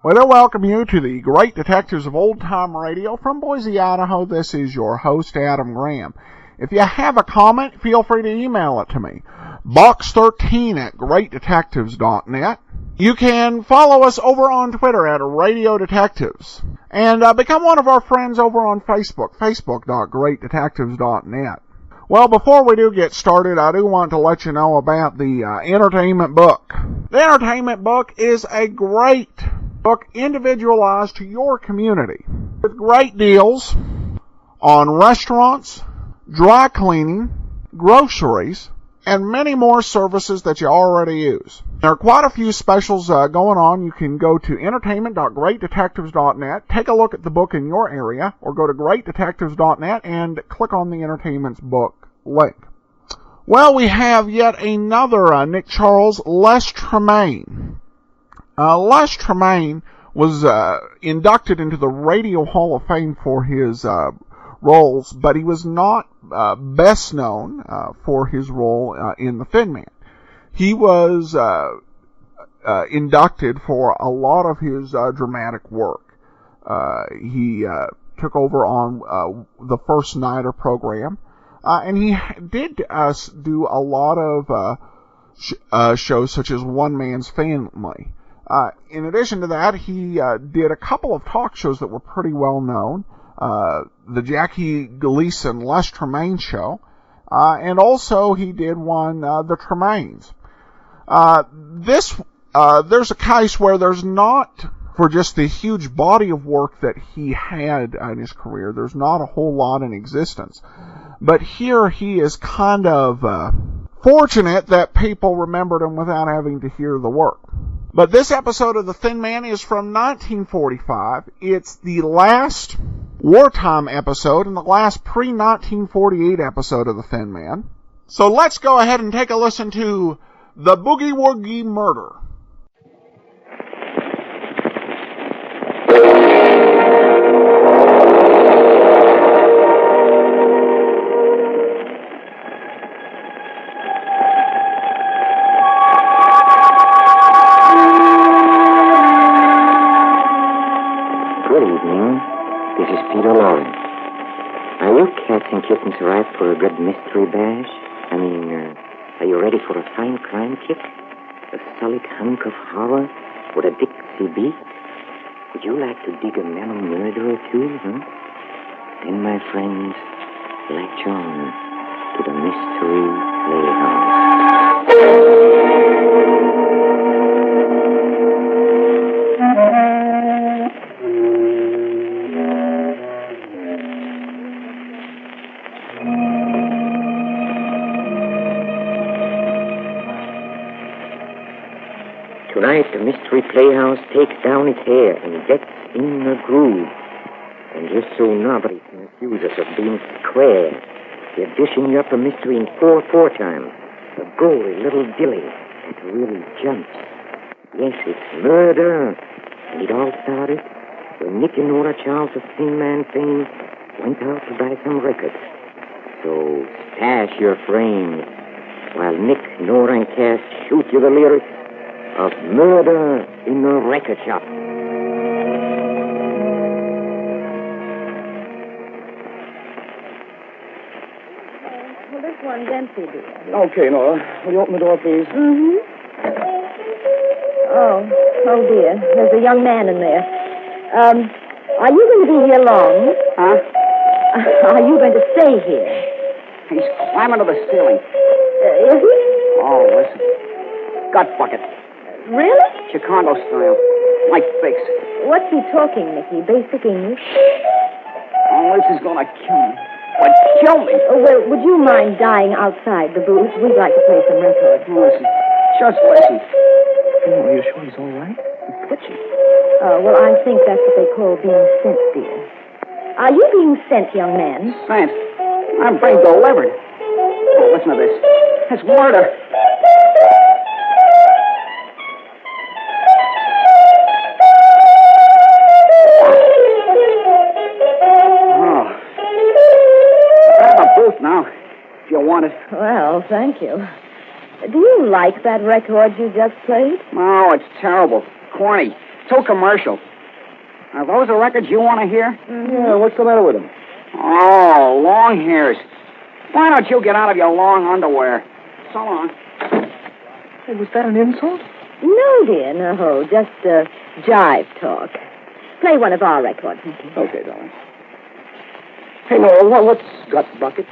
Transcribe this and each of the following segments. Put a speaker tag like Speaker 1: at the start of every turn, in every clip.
Speaker 1: Well, I welcome you to the Great Detectives of Old Time Radio. From Boise, Idaho, this is your host, Adam Graham. If you have a comment, feel free to email it to me. box13@greatdetectives.net. You can follow us over on Twitter at Radio Detectives. And become one of our friends over on Facebook, facebook.greatdetectives.net. Well, before we do get started, I do want to let you know about the entertainment book. The entertainment book is a great book individualized to your community with great deals on restaurants, dry cleaning, groceries, and many more services that you already use. There are quite a few specials going on. You can go to entertainment.greatdetectives.net, take a look at the book in your area, or go to greatdetectives.net and click on the entertainment's book link. Well, we have yet another Nick Charles, Les Tremayne. Les Tremayne was inducted into the Radio Hall of Fame for his roles, but he was not best known for his role in The Thin Man. He was inducted for a lot of his dramatic work. He took over on the First Nighter program, and he did do a lot of shows such as One Man's Family. In addition to that, he did a couple of talk shows that were pretty well known. The Jackie Gleason Les Tremayne Show, and also he did one, The Tremaynes. There's a case where there's not, for just the huge body of work that he had in his career, there's not a whole lot in existence. But here he is kind of fortunate that people remembered him without having to hear the work. But this episode of The Thin Man is from 1945. It's the last wartime episode and the last pre-1948 episode of The Thin Man. So let's go ahead and take a listen to The Boogie Woogie Murder.
Speaker 2: Kittens ripe for a good mystery bash? I mean, are you ready for a fine crime kick? A solid hunk of horror with a Dixie beat? Would you like to dig a mellow murder or two, huh? Then, my friends, latch on to the Mystery Tonight, the Mystery Playhouse takes down its hair and gets in a groove. And just so nobody can accuse us of being square, we're dishing up a mystery in 4/4 time. A gory little dilly that really jumps. Yes, it's murder. And it all started when Nick and Nora Charles of Thin Man fame went out to buy some records. So stash your frames while Nick, Nora, and Cass shoot you the lyrics of Murder in the Record Shop.
Speaker 3: Well, this one's empty, dear.
Speaker 4: Okay, Nora. Will you open the door, please?
Speaker 3: Mm-hmm. Oh, dear. There's a young man in there. Are you going to be here long?
Speaker 4: Huh?
Speaker 3: Are you going to stay here?
Speaker 4: He's climbing to the ceiling.
Speaker 3: Is he?
Speaker 4: Oh, listen. Gut bucket.
Speaker 3: Really?
Speaker 4: Chicago style. Like fix.
Speaker 3: What's he talking, Nicky? Basic English?
Speaker 4: Oh, this is going to kill me. But kill me.
Speaker 3: Oh, well, would you mind dying outside the booth? We'd like to play some records.
Speaker 4: Listen. Just listen. Oh, are you sure he's all right? He's twitching.
Speaker 3: Oh, well, I think that's what they call being sent, dear. Are you being sent, young man?
Speaker 4: Sent? I'm being delivered. Oh, listen to this. It's murder. Oh. I have a booth now, if you want it.
Speaker 3: Well, thank you. Do you like that record you just played?
Speaker 4: Oh, it's terrible. Corny. Too commercial. Are those the records you want to hear?
Speaker 3: Mm-hmm.
Speaker 5: Yeah, what's the matter with him?
Speaker 4: Oh, long hairs. Why don't you get out of your long underwear? So long.
Speaker 5: Hey, was that an insult?
Speaker 3: No, dear, no. Just jive talk. Play one of our records, Nicky.
Speaker 5: Okay, darling. Hey, Nora, what's Gut Bucket?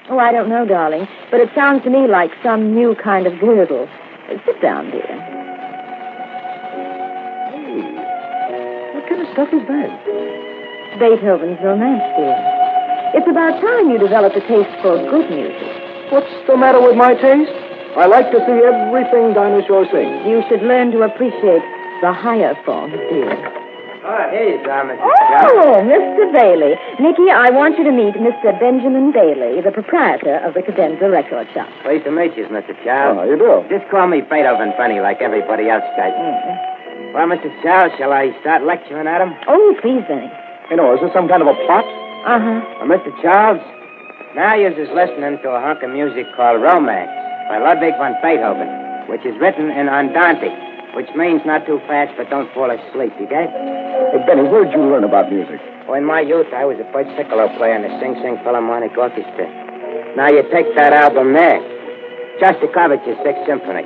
Speaker 3: Oh, I don't know, darling, but it sounds to me like some new kind of gurgle. Sit down, dear.
Speaker 5: Hey, what kind of stuff is that?
Speaker 3: Beethoven's Romance, dear. It's about time you developed a taste for good music.
Speaker 5: What's the matter with my taste? I like to see everything Dinosaur sings.
Speaker 3: You should learn to appreciate the higher forms, dear.
Speaker 2: Oh, here you are, Mr.
Speaker 3: Oh, Mr. Bailey. Nicky, I want you to meet Mr. Benjamin Bailey, the proprietor of the Cadenza Record Shop.
Speaker 2: Pleased to meet you, Mr. Charles.
Speaker 5: Oh, you do?
Speaker 2: Just call me Beethoven Funny like everybody else does. Well, Mr. Charles, shall I start lecturing at him?
Speaker 3: Oh, please, Benny.
Speaker 5: Hey, Nora, is this some kind of a plot?
Speaker 3: Uh-huh.
Speaker 2: Well, Mr. Charles, now you're just listening to a hunk of music called Romance by Ludwig van Beethoven, which is written in Andante, which means not too fast, but don't fall asleep, you get it?
Speaker 5: Hey, Benny, where'd you learn about music?
Speaker 2: Well, in my youth, I was a first piccolo player in the Sing Sing Philharmonic Orchestra. Now you take that album there, Shostakovich's Sixth Symphony.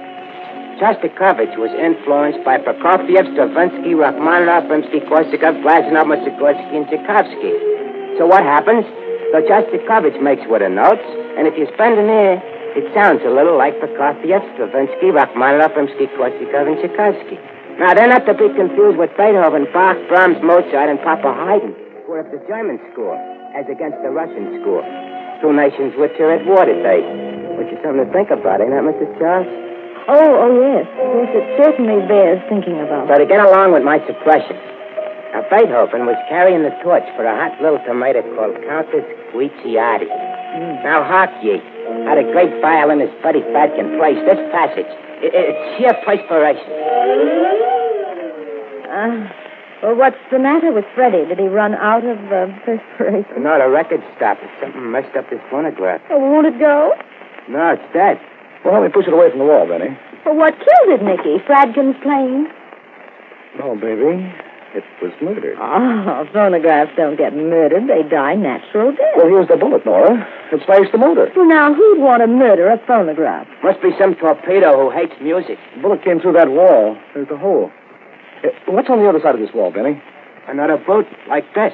Speaker 2: Shostakovich was influenced by Prokofiev, Stravinsky, Rachmaninoff, Rimsky-Korsakov, Glazunov, Mussorgsky, and Tchaikovsky. So what happens? So Shostakovich makes with the notes, and if you spend an ear, it sounds a little like Prokofiev, Stravinsky, Rachmaninoff, Rimsky-Korsakov, and Tchaikovsky. Now, they're not to be confused with Beethoven, Bach, Brahms, Mozart, and Papa Haydn, who are of the German school, as against the Russian school. Two nations which are at war today. Which is something to think about, ain't that, Mr. Charles?
Speaker 3: Oh, yes. Yes, it certainly bears thinking about.
Speaker 2: So to get along with my suppression, now Beethoven was carrying the torch for a hot little tomato called Countess Guicciardi. Now hark ye, how the great violinist Buddy Fatkin plays this passage. It's sheer perspiration.
Speaker 3: Well, what's the matter with Freddie? Did he run out of perspiration?
Speaker 2: No, the record stopped. Something messed up his phonograph.
Speaker 3: Oh, won't it go?
Speaker 2: No, it's dead.
Speaker 5: Well, help me push it away from the wall, Benny.
Speaker 3: Well, what killed it, Nicky? Fradkin's playing?
Speaker 5: No, baby. It was murdered.
Speaker 3: Oh, phonographs don't get murdered. They die natural death.
Speaker 5: Well, here's the bullet, Nora. It smashed the motor.
Speaker 3: Well, now, who'd want to murder a phonograph?
Speaker 2: Must be some torpedo who hates music.
Speaker 5: The bullet came through that wall. There's the hole. What's on the other side of this wall, Benny?
Speaker 2: Another boot like this.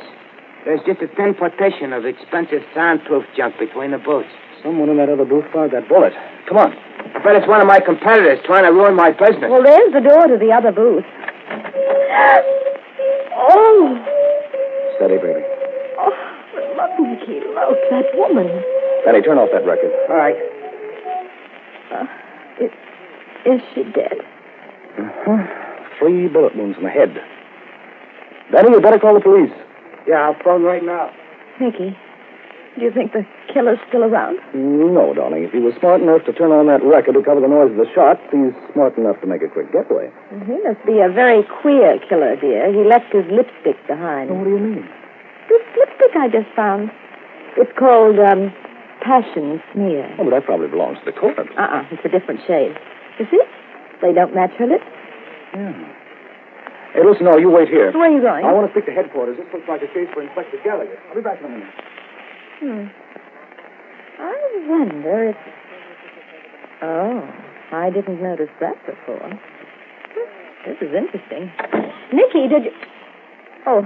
Speaker 2: There's just a thin partition of expensive soundproof junk between the boots.
Speaker 5: Someone in that other booth fired that bullet. Come on.
Speaker 2: I bet it's one of my competitors trying to ruin my business.
Speaker 3: Well, there's the door to the other booth. Oh!
Speaker 5: Steady, baby.
Speaker 3: Oh, look, Nicky, look, that woman.
Speaker 5: Benny, turn off that record.
Speaker 2: All right.
Speaker 3: Is she dead?
Speaker 5: Uh-huh. 3 bullet wounds in the head. Benny, you better call the police.
Speaker 2: Yeah, I'll phone right now.
Speaker 3: Nicky, do you think the killer's still around?
Speaker 5: No, darling. If he was smart enough to turn on that record to cover the noise of the shot, he's smart enough to make a quick getaway.
Speaker 3: He must be a very queer killer, dear. He left his lipstick behind.
Speaker 5: What do you mean?
Speaker 3: This lipstick I just found. It's called, Passion Smear.
Speaker 5: Oh, but that probably belongs to the corpse.
Speaker 3: It's a different shade. You see? They don't match her lips.
Speaker 5: Yeah. Hey, listen, no, you wait here.
Speaker 3: Where are you going?
Speaker 5: I want to speak to headquarters. This looks like a case for Inspector Gallagher. I'll be back in a minute.
Speaker 3: I wonder if... Oh, I didn't notice that before. This is interesting. Nicky, did you... Oh,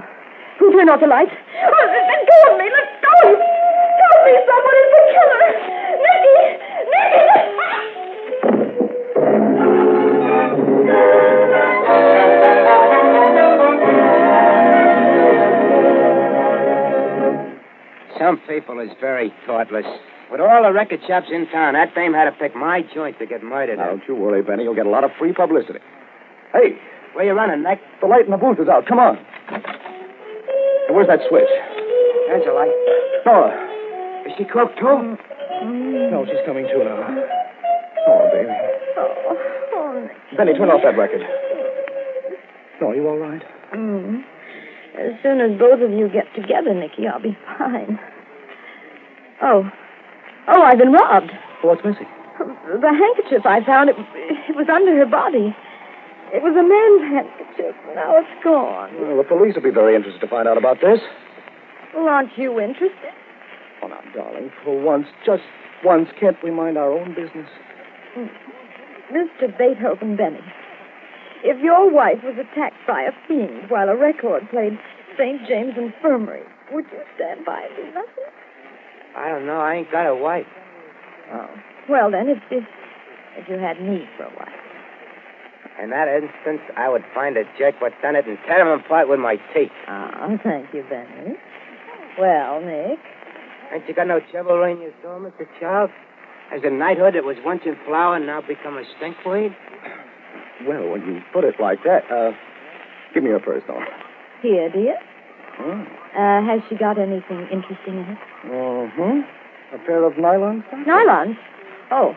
Speaker 3: who turned off the lights? Oh, let go of me! Let go of me! Help me! Someone is the killer! Nicky! Nicky!
Speaker 2: Some people is very thoughtless. With all the record shops in town, that dame had to pick my joint to get murdered.
Speaker 5: Now, don't you worry, Benny. You'll get a lot of free publicity. Hey,
Speaker 4: Where you running, Nick?
Speaker 5: The light in the booth is out. Come on. Hey, where's that switch?
Speaker 4: There's a light.
Speaker 5: Nora.
Speaker 4: Is she croaked, too?
Speaker 5: No, she's coming to now. Oh, baby.
Speaker 3: Oh, Nick.
Speaker 5: Benny, turn off that record. No, are you all right?
Speaker 3: As soon as both of you get together, Nicky, I'll be fine. Oh, I've been robbed.
Speaker 5: What's missing?
Speaker 3: The handkerchief I found, it was under her body. It was a man's handkerchief. Now it's gone.
Speaker 5: Well, the police will be very interested to find out about this.
Speaker 3: Well, aren't you interested?
Speaker 5: Oh, now, darling, for once, just once, can't we mind our own business?
Speaker 3: Mr. Beethoven Benny, if your wife was attacked by a fiend while a record played St. James Infirmary, would you stand by and do nothing?
Speaker 2: I don't know. I ain't got a wife.
Speaker 3: Oh, well then, if you had me for a wife.
Speaker 2: In that instance, I would find a jerk what done it and tear him apart with my teeth.
Speaker 3: Oh, thank you, Benny. Well, Nick?
Speaker 2: Ain't you got no chivalry in your soul, Mr. Charles? Has a knighthood that was once in flower now become a stinkweed?
Speaker 5: Well, when you put it like that, give me your purse, Nora.
Speaker 3: Here, dear.
Speaker 5: Oh.
Speaker 3: Has she got anything interesting in it?
Speaker 5: Mm-hmm. A pair of nylon socks?
Speaker 3: Nylons? Oh,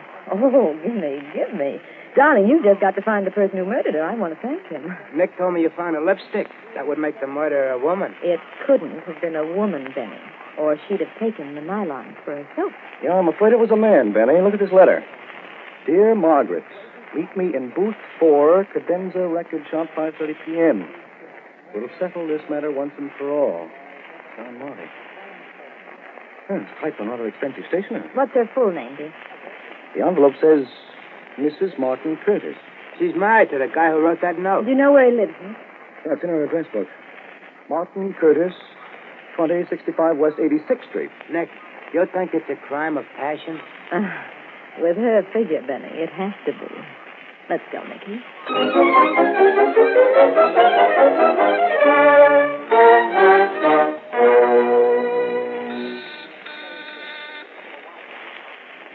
Speaker 3: give me. Darling, you just got to find the person who murdered her. I want to thank him.
Speaker 2: Nick told me you found a lipstick. That would make the murderer a woman.
Speaker 3: It couldn't have been a woman, Benny, or she'd have taken the nylons for herself.
Speaker 5: Yeah, I'm afraid it was a man, Benny. Look at this letter. Dear Margaret, meet me in booth 4, Cadenza Record Shop, 5:30 p.m. We'll settle this matter once and for all. John Marty. It's typed on rather expensive stationery.
Speaker 3: What's her full name, dear?
Speaker 5: The envelope says Mrs. Martin Curtis.
Speaker 2: She's married to the guy who wrote that note.
Speaker 3: Do you know where he lives, Nick?
Speaker 5: Yeah, it's in her address book. Martin Curtis, 2065 West 86th Street.
Speaker 2: Nick, you think it's a crime of passion?
Speaker 3: With her figure, Benny, it has to be. Let's go, Nicky.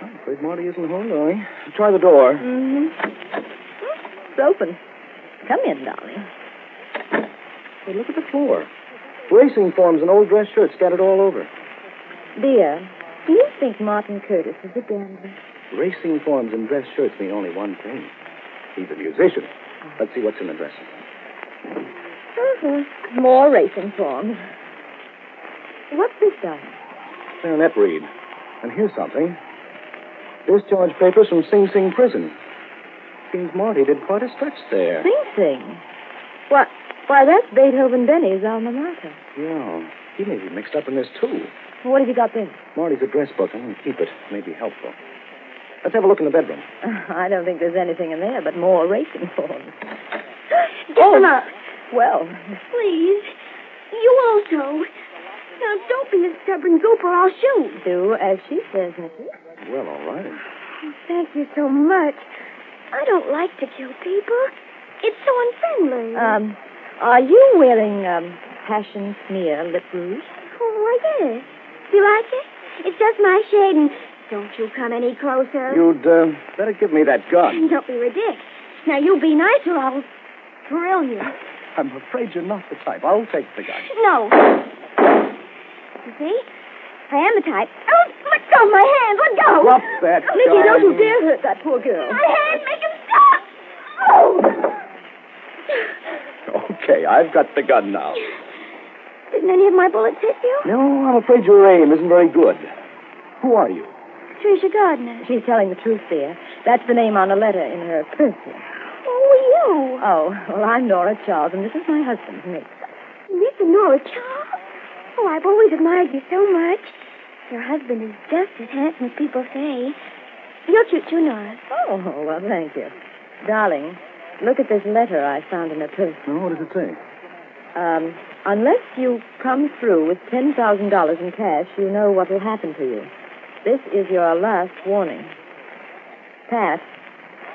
Speaker 5: I'm afraid Marty isn't home, darling. Try the door.
Speaker 3: Mm-hmm. It's open. Come in, darling.
Speaker 5: Hey, look at the floor. Racing forms and old dress shirts scattered all over.
Speaker 3: Dear, do you think Martin Curtis is a gambler?
Speaker 5: Racing forms and dress shirts mean only one thing. He's a musician. Let's see what's in the dresser.
Speaker 3: More racing forms. What's this, darling?
Speaker 5: Clarinet reed. And here's something. Discharge papers from Sing Sing prison. Seems Marty did quite a stretch there.
Speaker 3: Sing Sing? Why, that's Beethoven Benny's alma mater.
Speaker 5: Yeah. He may be mixed up in this, too.
Speaker 3: What have you got there?
Speaker 5: Marty's address book. I'm going to keep it. It may be helpful. Let's have a look in the bedroom.
Speaker 3: I don't think there's anything in there but more racing forms.
Speaker 6: Gemma!
Speaker 3: Well,
Speaker 6: Please. You also. Now, don't be a stubborn goop or I'll shoot.
Speaker 3: do as she says, Nicky.
Speaker 5: Well, all right.
Speaker 6: Oh, thank you so much. I don't like to kill people. It's so unfriendly.
Speaker 3: Are you wearing, passion smear lip rouge?
Speaker 6: Oh, why, yes. Do you like it? It's just my shade, and don't you come any closer.
Speaker 5: You'd better give me that gun.
Speaker 6: Don't be ridiculous. Now, you be nice or I'll drill you.
Speaker 5: I'm afraid you're not the type. I'll take the gun.
Speaker 6: No. You see? I am the type. Oh, let go of my hands. Let go.
Speaker 5: Drop that
Speaker 3: Nicky,
Speaker 5: gun.
Speaker 3: don't you dare hurt that poor girl.
Speaker 6: My hands make him stop. Oh.
Speaker 5: Okay, I've got the gun now.
Speaker 6: Didn't any of my bullets hit you?
Speaker 5: No, I'm afraid your aim isn't very good. Who are you?
Speaker 6: Tricia Gardner.
Speaker 3: She's telling the truth, dear. That's the name on a letter in her purse here.
Speaker 6: Oh, you.
Speaker 3: Oh, well, I'm Nora Charles, and this is my husband, Nick.
Speaker 6: Mr. Nora Charles? Oh, I've always admired you so much. Your husband is just as handsome as people say. You're cute too, Nora.
Speaker 3: Oh, well, thank you. Darling, look at this letter I found in her purse.
Speaker 5: Oh, what does it say?
Speaker 3: Unless you come through with $10,000 in cash, you know what will happen to you. This is your last warning. Pat,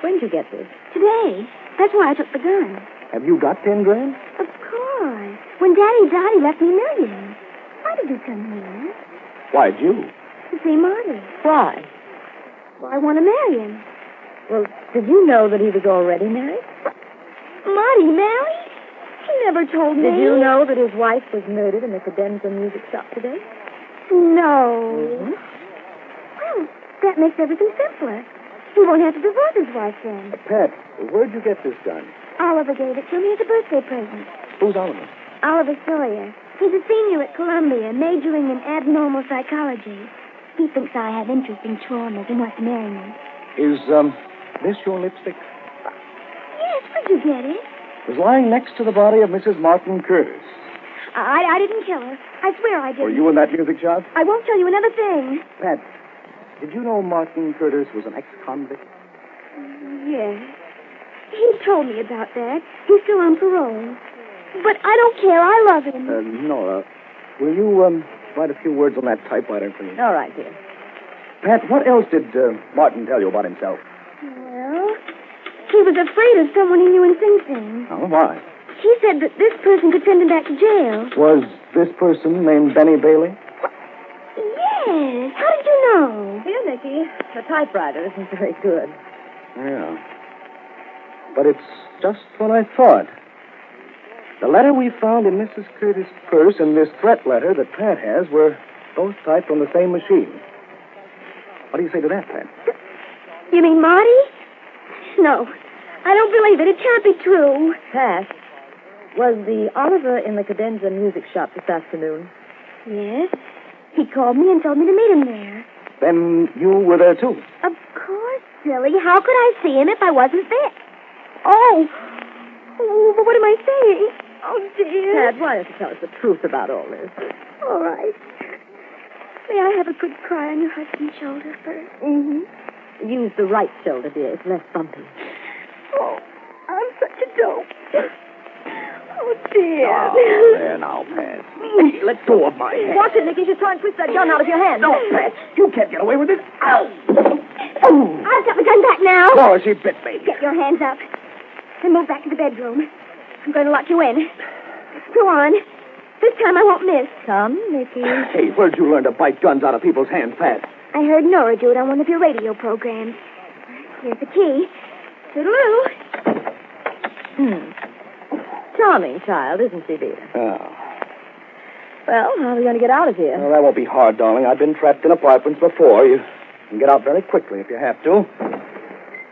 Speaker 3: when'd you get this?
Speaker 6: Today. That's why I took the gun.
Speaker 5: Have you got 10 grand?
Speaker 6: Of course. When Daddy died, he left me millions. Why did you come here?
Speaker 5: Why'd you?
Speaker 6: To see Marty.
Speaker 3: Why?
Speaker 6: Well, I want to marry him.
Speaker 3: Well, did you know that he was already married?
Speaker 6: Marty married? He never told me.
Speaker 3: Did you know that his wife was murdered in the cadenza music shop today?
Speaker 6: No.
Speaker 3: Mm-hmm.
Speaker 6: Well, that makes everything simpler. He won't have to divorce his wife then.
Speaker 5: Pat, where'd you get this gun?
Speaker 6: Oliver gave it to me as a birthday present.
Speaker 5: Who's Oliver?
Speaker 6: Oliver Sawyer. He's a senior at Columbia, majoring in abnormal psychology. He thinks I have interesting traumas and wants to marry me.
Speaker 5: Is, this your lipstick?
Speaker 6: Yes, where'd you get it?
Speaker 5: It was lying next to the body of Mrs. Martin Curtis.
Speaker 6: I didn't kill her. I swear I didn't.
Speaker 5: Were you in that music shop?
Speaker 6: I won't tell you another thing.
Speaker 5: Pat, did you know Martin Curtis was an ex-convict?
Speaker 6: Yes. He told me about that. He's still on parole. But I don't care. I love him.
Speaker 5: Nora, will you, write a few words on that typewriter, please?
Speaker 3: All right, dear.
Speaker 5: Pat, what else did, Martin tell you about himself?
Speaker 6: Well, he was afraid of someone he knew in Sing Sing.
Speaker 5: Oh, why?
Speaker 6: He said that this person could send him back to jail.
Speaker 5: Was this person named Benny Bailey?
Speaker 6: Yes. How did you know?
Speaker 3: Here, Nicky. The typewriter isn't very good.
Speaker 5: Yeah. But it's just what I thought. The letter we found in Mrs. Curtis' purse and this threat letter that Pat has were both typed on the same machine. What do you say to that, Pat?
Speaker 6: You mean Marty? No. I don't believe it. It can't be true.
Speaker 3: Pat, was the Oliver in the cadenza music shop this afternoon?
Speaker 6: Yes. He called me and told me to meet him there.
Speaker 5: Then you were there, too.
Speaker 6: Of course, silly. How could I see him if I wasn't there? Oh, but what am I saying? Oh, dear.
Speaker 3: Pat, why don't you tell us the truth about all this?
Speaker 6: All right. May I have a good cry on your husband's shoulder first?
Speaker 3: Mm-hmm. Use the right shoulder, dear. It's less bumpy.
Speaker 6: Oh, I'm such a dope. Oh, dear.
Speaker 5: Oh, there now, Pat. Let go of my hand.
Speaker 3: Watch it, Nicky. She's trying to twist that gun out of your hand.
Speaker 5: No, Pat. You can't get away with it. Ow. Oh.
Speaker 6: I've got the gun back now.
Speaker 5: Nora, she bit me.
Speaker 6: Get your hands up. And move back to the bedroom. I'm going to lock you in. Go on. This time I won't miss.
Speaker 3: Come, Nicky.
Speaker 5: Hey, where'd you learn to bite guns out of people's hands, Pat?
Speaker 6: I heard Nora do it on one of your radio programs. Here's the key. Toodaloo.
Speaker 3: Charming child, isn't she, dear?
Speaker 5: Oh.
Speaker 3: Well, how are we going to get out of here?
Speaker 5: Well, that won't be hard, darling. I've been trapped in apartments before. You can get out very quickly if you have to.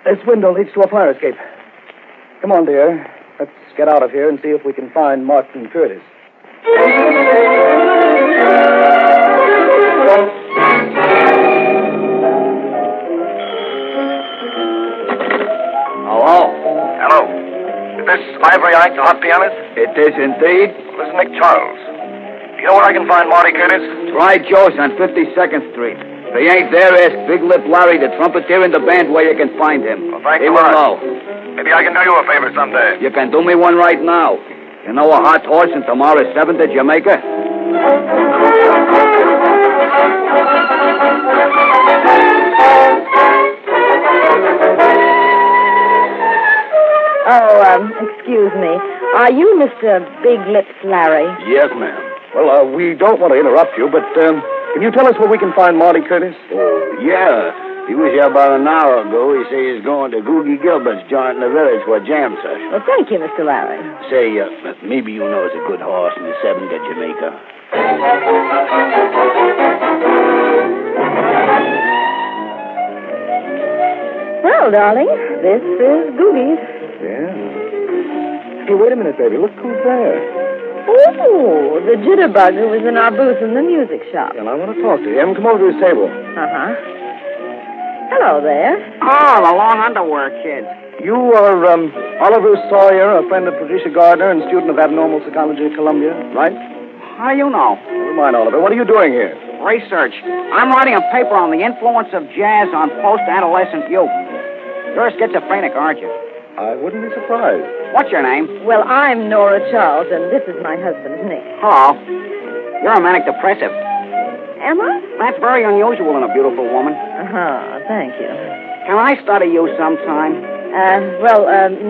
Speaker 5: This window leads to a fire escape. Come on, dear. Let's get out of here and see if we can find Martin Curtis.
Speaker 7: Hello? Hello. Is this Ivory Ike, the hot pianist?
Speaker 8: It is indeed.
Speaker 7: This is Nick Charles. Do you know where I can find Marty Curtis?
Speaker 8: Try Joe's on 52nd Street. If he ain't there, ask Big Lip Larry, the trumpeter in the band, where you can find him.
Speaker 7: Well, thank
Speaker 8: he
Speaker 7: you
Speaker 8: will
Speaker 7: much.
Speaker 8: know.
Speaker 7: Maybe I can do you a favor someday.
Speaker 8: You can do me one right now. You know a hot horse and tomorrow's 7th to Jamaica?
Speaker 3: Excuse me. Are you Mr. Big Lips Larry?
Speaker 8: Yes, ma'am.
Speaker 5: Well, we don't want to interrupt you, but can you tell us where we can find Marty Curtis?
Speaker 8: Oh, yeah. He was here about an hour ago. He says he's going to Woogie Gilbert's joint in the village for a jam session.
Speaker 3: Well, thank you, Mr. Larry.
Speaker 8: Say, maybe you know it's a good horse in the 7th to Jamaica.
Speaker 3: Well, darling, this is Boogie's.
Speaker 5: Yeah. Hey, wait a minute, baby. Look who's there.
Speaker 3: Oh, the jitterbug who was in our booth in the music shop.
Speaker 5: And I want to talk to him. Come over to his table.
Speaker 3: Uh-huh. Hello there.
Speaker 4: Oh, the long underwear kid.
Speaker 5: You are, Oliver Sawyer, a friend of Patricia Gardner and student of abnormal psychology at Columbia, right?
Speaker 4: How do you know?
Speaker 5: Never mind, Oliver. What are you doing here?
Speaker 4: Research. I'm writing a paper on the influence of jazz on post-adolescent youth. You're a schizophrenic, aren't you?
Speaker 5: I wouldn't be surprised.
Speaker 4: What's your name?
Speaker 3: Well, I'm Nora Charles, and this is my husband, Nick.
Speaker 4: Hello. You're a manic depressive.
Speaker 3: Am I?
Speaker 4: That's very unusual in a beautiful woman.
Speaker 3: Uh-huh, thank you.
Speaker 4: Can I study you sometime?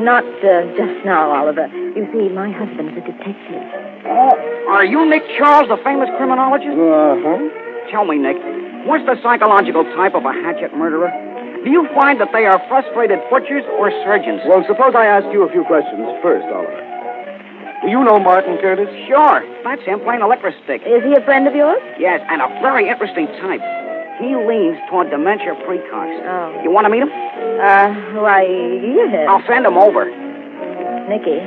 Speaker 3: Not just now, Oliver. You see, my husband's a detective.
Speaker 4: Oh, are you Nick Charles, the famous criminologist?
Speaker 5: Uh-huh.
Speaker 4: Tell me, Nick, what's the psychological type of a hatchet murderer? Do you find that they are frustrated butchers or surgeons?
Speaker 5: Well, suppose I ask you a few questions first, Oliver. Do you know Martin Curtis?
Speaker 4: Sure. That's him playing electrostick.
Speaker 3: Is he a friend of yours?
Speaker 4: Yes, and a very interesting type. He leans toward dementia precox.
Speaker 3: Oh.
Speaker 4: You want to meet him?
Speaker 3: Why, yes.
Speaker 4: I'll send him over.
Speaker 3: Nicky,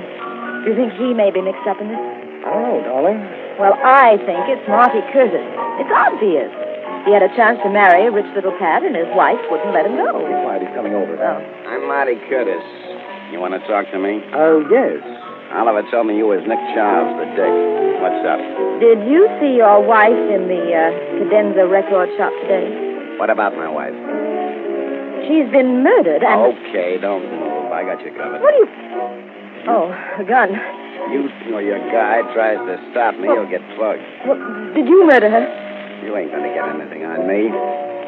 Speaker 3: do you think he may be mixed up in this?
Speaker 5: I don't know, darling.
Speaker 3: Well, I think it's Marty Curtis. It's obvious. He had a chance to marry a rich little cat, and his wife wouldn't let him go.
Speaker 5: Be quiet, he's coming over.
Speaker 3: Oh.
Speaker 8: I'm Marty Curtis. You want to talk to me?
Speaker 5: Yes.
Speaker 8: Oliver told me you was Nick Charles, the dick. What's up?
Speaker 3: Did you see your wife in the Cadenza record shop today?
Speaker 8: What about my wife?
Speaker 3: She's been murdered, and...
Speaker 8: Okay, don't move. I got you covered.
Speaker 3: What do you... Oh, a gun.
Speaker 8: You or your guy tries to stop me, you'll get plugged.
Speaker 3: Well, did you murder her?
Speaker 8: You ain't gonna get anything on me.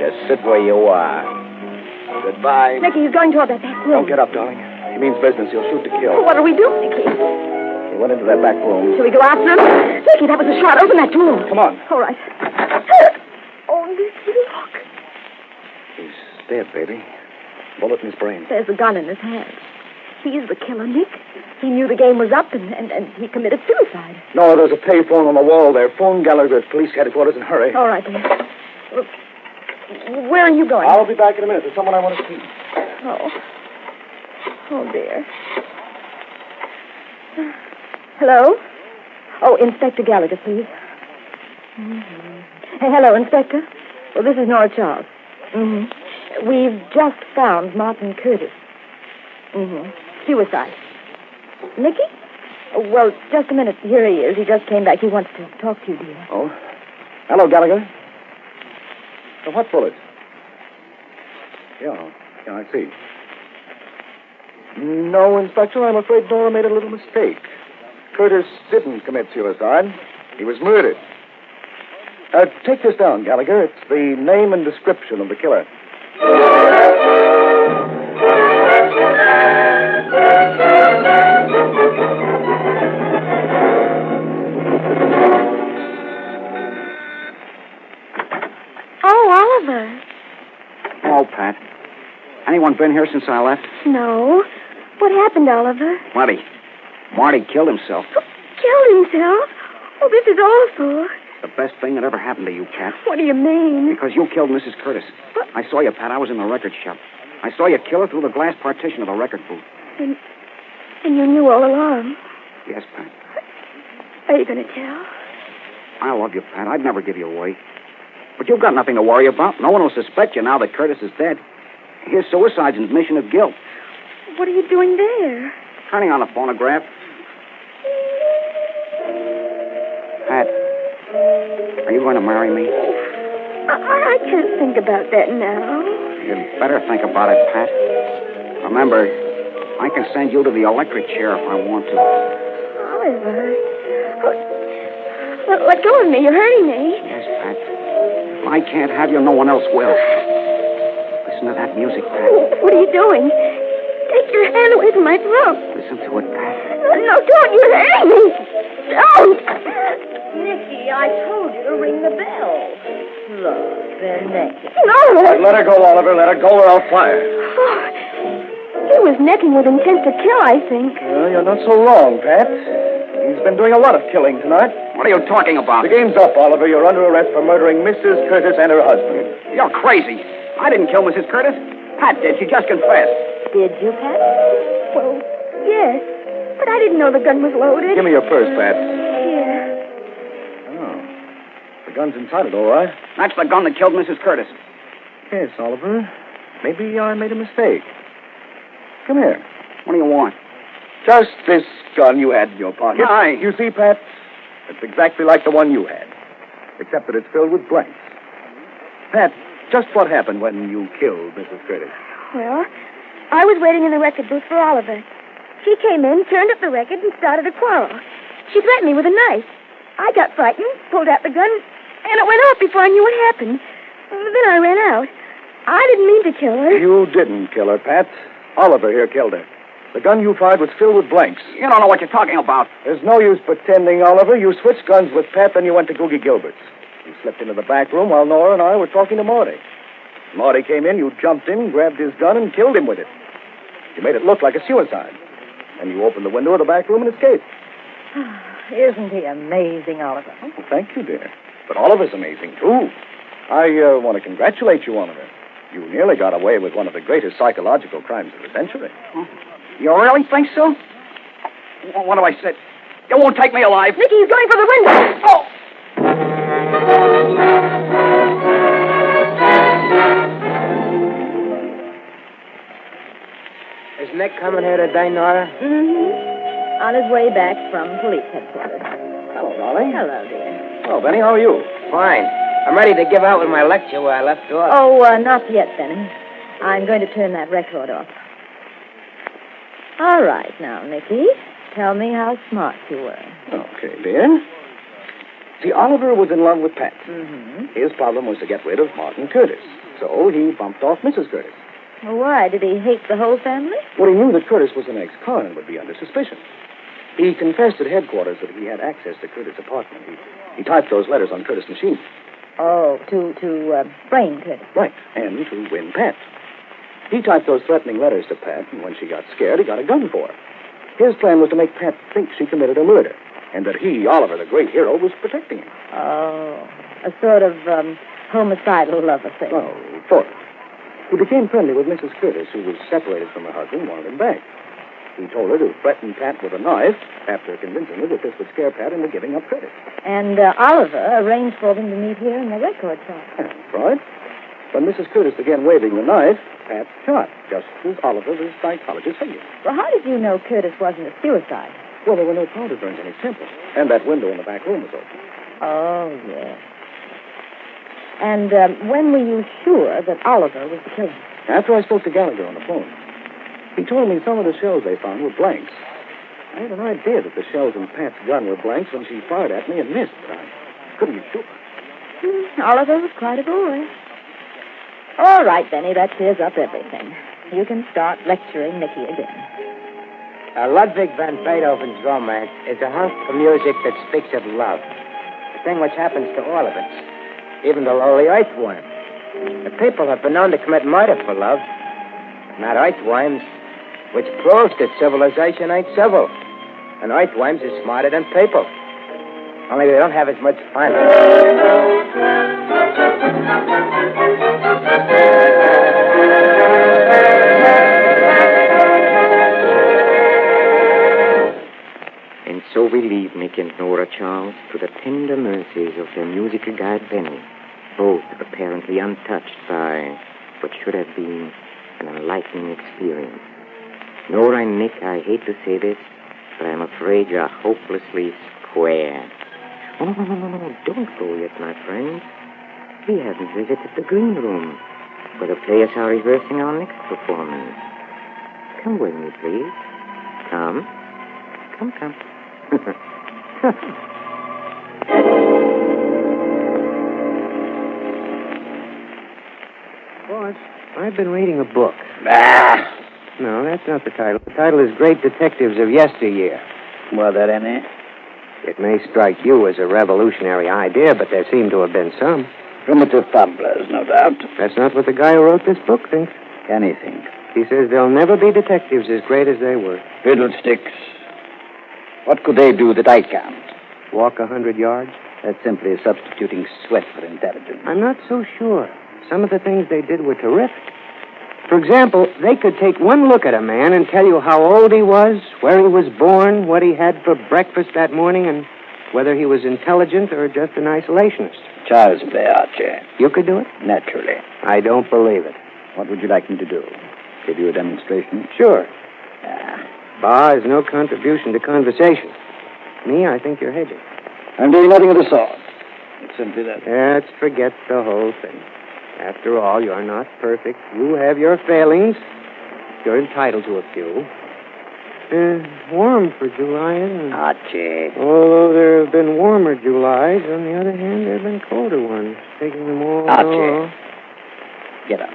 Speaker 8: Just sit where you are. Goodbye.
Speaker 3: Nicky, he's going toward that back room.
Speaker 5: Don't get up, darling. He means business. He'll shoot to kill.
Speaker 3: What do we do, Nicky?
Speaker 5: He went into that back room.
Speaker 3: Shall we go after him? Nicky, that was a shot. Open that door.
Speaker 5: Come on.
Speaker 3: All right. Oh, Nicky, look.
Speaker 5: He's dead, baby. Bullet in his brain.
Speaker 3: There's a gun in his hand. He's the killer, Nick. He knew the game was up, and he committed suicide.
Speaker 5: No, there's a payphone on the wall there. Phone Gallagher at police headquarters and hurry.
Speaker 3: All right, then. Look, where are you going?
Speaker 5: I'll be back in a minute. There's someone I want to see.
Speaker 3: Oh. Oh, dear. Hello? Oh, Inspector Gallagher, please. Mm-hmm. Hey, hello, Inspector. Well, this is Nora Charles. Mm-hmm. We've just found Martin Curtis. Mm-hmm. Suicide. Nicky? Oh, well, just a minute. Here he is. He just came back. He wants to talk to you, dear.
Speaker 5: Oh? Hello, Gallagher. So what bullets? Yeah, I see. No, Inspector, I'm afraid Nora made a little mistake. Curtis didn't commit suicide. He was murdered. Take this down, Gallagher. It's the name and description of the killer.
Speaker 6: Oh, Oliver.
Speaker 4: Hello, Pat. Anyone been here since I left?
Speaker 6: No. What happened, Oliver?
Speaker 4: Marty killed himself.
Speaker 6: Killed himself? Oh, this is awful.
Speaker 4: The best thing that ever happened to you, Pat.
Speaker 6: What do you mean?
Speaker 4: Because you killed Mrs. Curtis.
Speaker 6: What?
Speaker 4: I saw you, Pat. I was in the record shop. I saw you kill her through the glass partition of the record booth.
Speaker 6: And you knew all along.
Speaker 4: Yes, Pat.
Speaker 6: Are you going to tell?
Speaker 4: I love you, Pat. I'd never give you away. But you've got nothing to worry about. No one will suspect you now that Curtis is dead. His suicide's an admission of guilt.
Speaker 6: What are you doing there?
Speaker 4: Turning on a phonograph. Pat, are you going to marry me?
Speaker 6: I can't think about that now.
Speaker 4: You'd better think about it, Pat. Remember, I can send you to the electric chair if I want to.
Speaker 6: Oliver. Let go of me. You're hurting me.
Speaker 4: Yes, Pat. If I can't have you, no one else will. Listen to that music, Pat.
Speaker 6: What are you doing? Take your hand away from my throat.
Speaker 4: Listen to it, Pat.
Speaker 6: No, don't. You're hurting me. Don't.
Speaker 3: Nicky, I told you to ring the bell. Look, they're naked.
Speaker 6: No.
Speaker 5: Let her go, Oliver. Let her go or I'll fire.
Speaker 6: Oh, he was necking with intent to kill, I think.
Speaker 5: Well, you're not so wrong, Pat. He's been doing a lot of killing tonight.
Speaker 4: What are you talking about?
Speaker 5: The game's up, Oliver. You're under arrest for murdering Mrs. Curtis and her husband.
Speaker 4: You're crazy. I didn't kill Mrs. Curtis. Pat did. She just confessed.
Speaker 3: Did you, Pat?
Speaker 6: Well, yes. But I didn't know the gun was loaded.
Speaker 5: Give me your purse, Pat.
Speaker 6: Here.
Speaker 5: Oh. The gun's inside it, all right.
Speaker 4: That's the gun that killed Mrs. Curtis.
Speaker 5: Yes, Oliver. Maybe I made a mistake. Come here.
Speaker 4: What do you want?
Speaker 5: Just this gun you had in your pocket.
Speaker 4: Aye.
Speaker 5: You see, Pat? It's exactly like the one you had. Except that it's filled with blanks. Pat, just what happened when you killed Mrs. Curtis?
Speaker 6: Well, I was waiting in the record booth for Oliver. She came in, turned up the record, and started a quarrel. She threatened me with a knife. I got frightened, pulled out the gun, and it went off before I knew what happened. Then I ran out. I didn't mean to kill her.
Speaker 5: You didn't kill her, Pat. Oliver here killed her. The gun you fired was filled with blanks.
Speaker 4: You don't know what you're talking about.
Speaker 5: There's no use pretending, Oliver. You switched guns with Pat, then you went to Woogie Gilbert's. You slipped into the back room while Nora and I were talking to Marty. Marty came in, you jumped in, grabbed his gun, and killed him with it. You made it look like a suicide. And you opened the window of the back room and escaped.
Speaker 3: Isn't he amazing, Oliver?
Speaker 5: Oh, thank you, dear. But Oliver's amazing, too. I want to congratulate you, Oliver. You nearly got away with one of the greatest psychological crimes of the century.
Speaker 4: You really think so? What have I said? You won't take me alive.
Speaker 6: Nicky, he's going for the window.
Speaker 4: Oh!
Speaker 2: Is Nick coming here today, Nora?
Speaker 3: Mm-hmm. On his way back from police headquarters.
Speaker 5: Hello, darling.
Speaker 3: Hello, dear.
Speaker 5: Oh, Benny, how are you?
Speaker 2: Fine. I'm ready to give out with my lecture where I left off.
Speaker 3: Oh, not yet, Benny. I'm going to turn that record off. All right, now, Nicky, tell me how smart you were.
Speaker 5: Okay, dear. See, Oliver was in love with Pat.
Speaker 3: Mm-hmm.
Speaker 5: His problem was to get rid of Martin Curtis. So he bumped off Mrs. Curtis.
Speaker 3: Well, why? Did he hate the whole family?
Speaker 5: Well, he knew that Curtis was an ex-con and would be under suspicion. He confessed at headquarters that he had access to Curtis' apartment. He typed those letters on Curtis' machine.
Speaker 3: Oh, to frame Curtis.
Speaker 5: Right, and to win Pat. He typed those threatening letters to Pat, and when she got scared, he got a gun for her. His plan was to make Pat think she committed a murder, and that he, Oliver, the great hero, was protecting him.
Speaker 3: Oh, a sort of homicidal love affair.
Speaker 5: Oh, thought. He became friendly with Mrs. Curtis, who was separated from her husband and wanted him back. He told her to threaten Pat with a knife after convincing her that this would scare Pat into giving up Curtis.
Speaker 3: And Oliver arranged for them to meet here in the record shop.
Speaker 5: That's right. When Mrs. Curtis began waving the knife, Pat shot, just as Oliver, the psychologist, figured.
Speaker 3: Well, how did you know Curtis wasn't a suicide?
Speaker 5: Well, there were no powder burns on his temple, and that window in the back room was open.
Speaker 3: Oh, yes. And when were you sure that Oliver was the killer?
Speaker 5: After I spoke to Gallagher on the phone. He told me some of the shells they found were blanks. I had an idea that the shells in Pat's gun were blanks when she fired at me and missed, but I couldn't be sure.
Speaker 3: Oliver was quite a boy. All right, Benny, that clears up everything. You can start lecturing Nicky again.
Speaker 2: Ludwig van Beethoven's romance is a hunk of music that speaks of love. A thing which happens to all of us, even the lowly earthworm. The people have been known to commit murder for love, not earthworms, which proves that civilization ain't civil. And earthworms are smarter than people. Only they don't have as much fun. And so we leave Nick and Nora Charles to the tender mercies of their musical guide Benny, both apparently untouched by what should have been an enlightening experience. Nora and Nick, I hate to say this, but I'm afraid you're hopelessly square. Oh, no, don't go yet, my friends. We haven't visited the green room, where the players are rehearsing our next performance. Come with me, please. Come. Come.
Speaker 9: Boss, I've been reading a book.
Speaker 8: Ah!
Speaker 9: No, that's not the title. The title is Great Detectives of Yesteryear.
Speaker 8: Was that in it?
Speaker 9: It may strike you as a revolutionary idea, but there seem to have been some.
Speaker 8: Primitive fabulous, no doubt.
Speaker 9: That's not what the guy who wrote this book thinks.
Speaker 8: Can he think?
Speaker 9: He says there'll never be detectives as great as they were.
Speaker 8: Fiddlesticks. What could they do that I can't?
Speaker 9: Walk 100 yards?
Speaker 8: That's simply substituting sweat for intelligence.
Speaker 9: I'm not so sure. Some of the things they did were terrific. For example, they could take one look at a man and tell you how old he was, where he was born, what he had for breakfast that morning, and whether he was intelligent or just an isolationist.
Speaker 8: Child's play, Archie.
Speaker 9: You could do it?
Speaker 8: Naturally.
Speaker 9: I don't believe it.
Speaker 8: What would you like me to do? Give you a demonstration?
Speaker 9: Sure.
Speaker 8: Ah.
Speaker 9: Bar is no contribution to conversation. Me, I think you're hedging.
Speaker 8: I'm doing nothing of the sort. It's simply that.
Speaker 9: Let's forget the whole thing. After all, you're not perfect. You have your failings. You're entitled to a few. Warm for July, isn't it?
Speaker 8: Archie.
Speaker 9: Although there have been warmer Julys, on the other hand, there have been colder ones. Taking them all...
Speaker 8: Archie. Get up.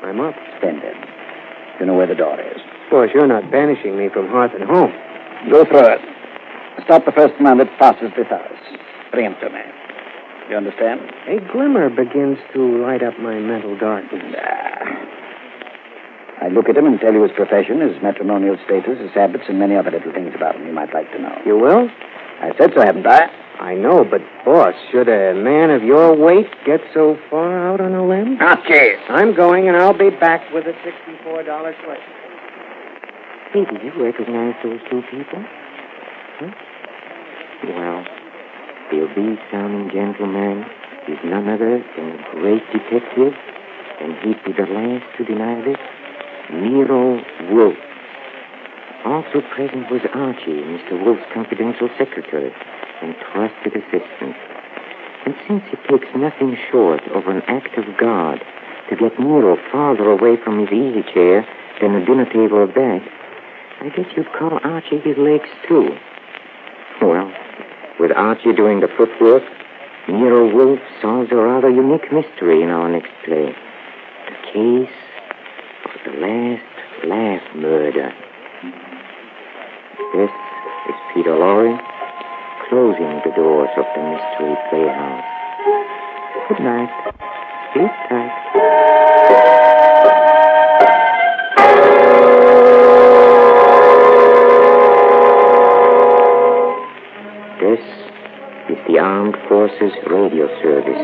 Speaker 9: I'm up.
Speaker 8: Splendid. You know where the door is.
Speaker 9: Of course, you're not banishing me from hearth and home.
Speaker 8: Go through it. Stop the first man that passes this house. Bring him to me.
Speaker 4: You understand?
Speaker 9: A glimmer begins to light up my mental darkness.
Speaker 4: I look at him and tell you his profession, his matrimonial status, his habits, and many other little things about him you might like to know.
Speaker 9: You will?
Speaker 4: I said so, haven't I?
Speaker 9: I know, but, boss, should a man of your weight get so far out on a limb?
Speaker 4: Okay.
Speaker 9: I'm going, and I'll be back with a $64 slip.
Speaker 2: Hey, did you recognize those two people? Huh? Well, the obese-sounding gentleman is none other than a great detective, and he'd be the last to deny this, Nero Wolfe. Also present was Archie, Mr. Wolfe's confidential secretary and trusted assistant. And since it takes nothing short of an act of God to get Nero farther away from his easy chair than a dinner table or back, I guess you'd call Archie his legs, too. Well, with Archie doing the footwork, Nero Wolfe solves a rather unique mystery in our next play. The case of the last laugh murder. This is Peter Lorre, closing the doors of the Mystery Playhouse. Good night. Sleep tight. This is the Armed Forces Radio Service.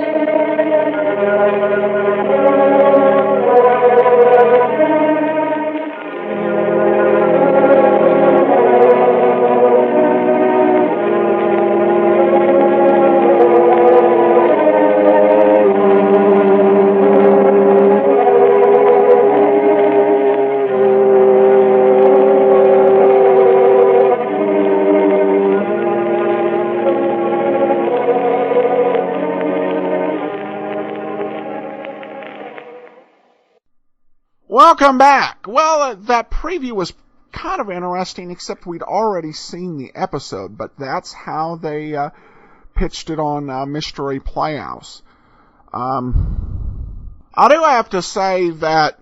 Speaker 1: Welcome back. Well, that preview was kind of interesting, except we'd already seen the episode, but that's how they pitched it on Mystery Playhouse. I do have to say that,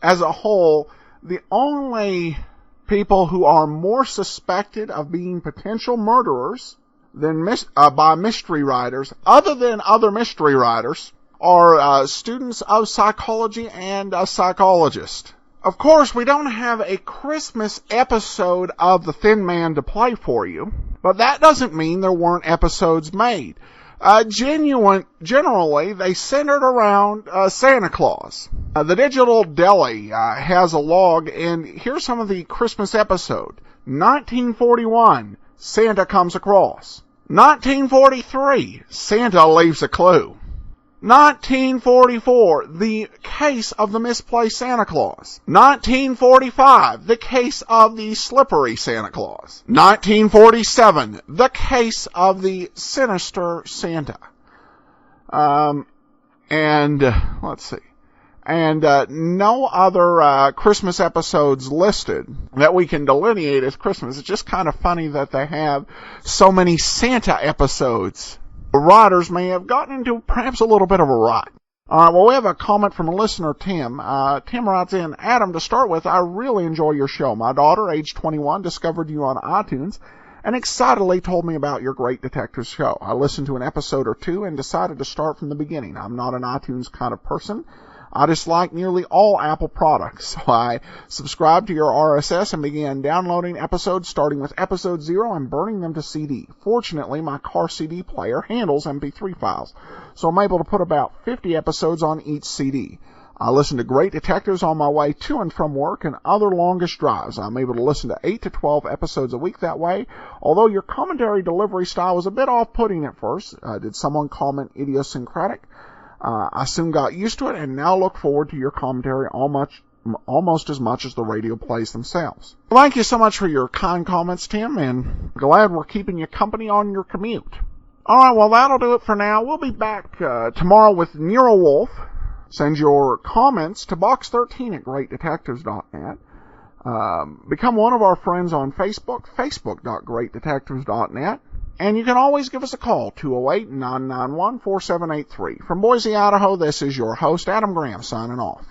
Speaker 1: as a whole, the only people who are more suspected of being potential murderers than by mystery writers, other than other mystery writers, are students of psychology and a psychologist. Of course, we don't have a Christmas episode of The Thin Man to play for you, but that doesn't mean there weren't episodes made. Generally, they centered around Santa Claus. The Digital Deli has a log, and here's some of the Christmas episode. 1941, Santa comes across. 1943, Santa leaves a clue. 1944, the case of the misplaced Santa Claus. 1945, the case of the slippery Santa Claus. 1947, the case of the sinister Santa. Let's see. And no other Christmas episodes listed that we can delineate as Christmas. It's just kind of funny that they have so many Santa episodes. The writers may have gotten into perhaps a little bit of a rut. All right, well, we have a comment from a listener, Tim. Tim writes in, Adam, to start with, I really enjoy your show. My daughter, age 21, discovered you on iTunes and excitedly told me about your Great Detectives show. I listened to an episode or two and decided to start from the beginning. I'm not an iTunes kind of person. I dislike nearly all Apple products, so I subscribed to your RSS and began downloading episodes, starting with episode 0 and burning them to CD. Fortunately, my car CD player handles MP3 files, so I'm able to put about 50 episodes on each CD. I listen to Great Detectives on my way to and from work and other longest drives. I'm able to listen to 8 to 12 episodes a week that way, although your commentary delivery style was a bit off-putting at first. Did someone comment idiosyncratic? I soon got used to it and now look forward to your commentary almost as much as the radio plays themselves. Thank you so much for your kind comments, Tim, and glad we're keeping you company on your commute. All right, well, that'll do it for now. We'll be back tomorrow with Nero Wolfe. Send your comments to box13 at greatdetectives.net. Become one of our friends on Facebook, facebook.greatdetectives.net. And you can always give us a call, 208-991-4783. From Boise, Idaho, this is your host, Adam Graham, signing off.